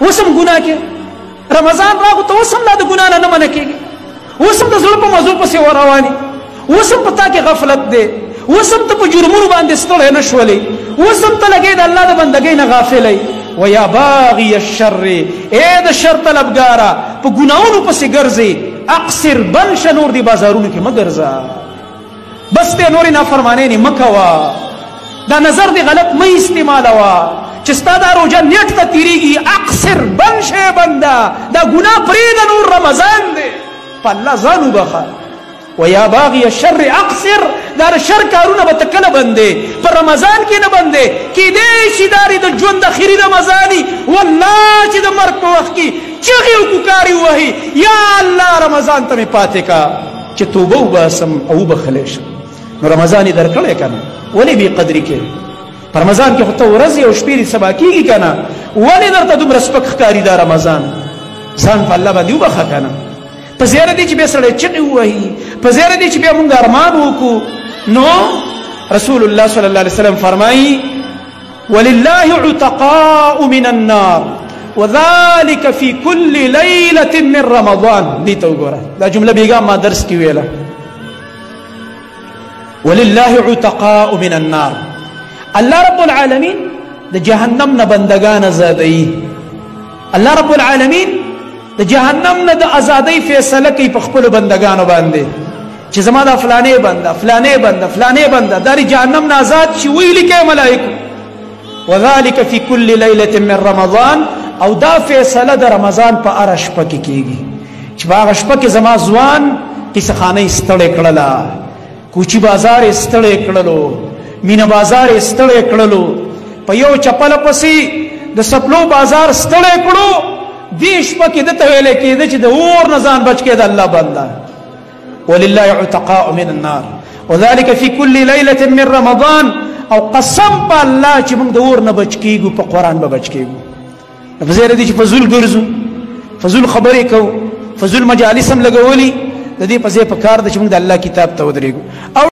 وسم ګناه کې رمضان راغو ته وسم لا د ګناه نه منع کېږي وسم د زړه په موضوع پسې ورواني وسم په تا کې غفلت دی وسم ته په جرمونو باندې ستړی نه شولې وسم ته لګې د الله د بندګۍ نه غافلی ویا باغي الشر اے د شر طلبګاره په ګناهونو پسې ګرځې اقصر بن شه نور دې بازارونو کې مه ګرځه بس دې نورې نافرمانۍ نه مه کوه دا نظر دې غلط مه استعمالوه چې ستا دا روژه نیټ ته تېرېږي اقصر بن شه بنده دا ګناه پرېږده نور رمضان دی په الله ځان وبخه ویا باغي الشر اقصر دا شر کارونه به ته کله بندې په رمضان کې نه بندې کیدای شي دا د ژوند اخري رمضاني والله چې د مرګ په وخت کې چغې او کوکارې ووهي یا الله رمضان ته مې پاتې کا چې توبه وباسم او وبخلی شم نو رمضان یې درکړی که نه ولې بې قدري کوې په رمضان کې خو ته ورځې او شپې دې سبا کېږي که نه ولې درته دومره سپک ښکاري دا رمضان ځان په الله باندې وبخه که نه په زیاره دی چې بیا سړی چغې ووهي په زیاره دی چې بیا مونږ ارمان وکړو نو رسول الله صلی الله علیه وسلم فرمایي ولله عتقاء من النار وذلك في كل ليلة من رمضان دې ته وګوره دا جمله بیګا ما درس کې ویله ولله عتقاء من النار الله رب العالمین د جهنم نه بندگان آزادوي الله رب العالمین د جهنم نه د ازادۍ فیصله کوي په خپلو بندگانو باندې چې زما دا فلانې بنده فلانې بنده فلانې بنده دا د جهنم نه آزاد شي ویلي کوي ملایکو وذلك في كل ليلة من رمضان او دا فیصله د رمضان په هره شپه کې کېږي چې په هغه شپه کې زما ځوان قصهخانه یې ستړې کړله کوچي بازار یې ستړې کړلو مینه بازار یې ستړې کړلو په یو چپله پسې د سپلو بازار ستړې کړو دې شپه کې دته ویلی کېده چې د اور نه ځان بچ کېده الله بنده ولله عتقاء من النار وذلك في كل ليلة من رمضان او قسم په الله چې موږ د اور نه بچ کېږو په قرآن به بچ کېږو په ځای دی چې فضول ګرځو فضول خبرې کوو فضول مجالس هم لګولي د دې په ځای په کار ده چې موږ د الله کتاب ته ودرېږو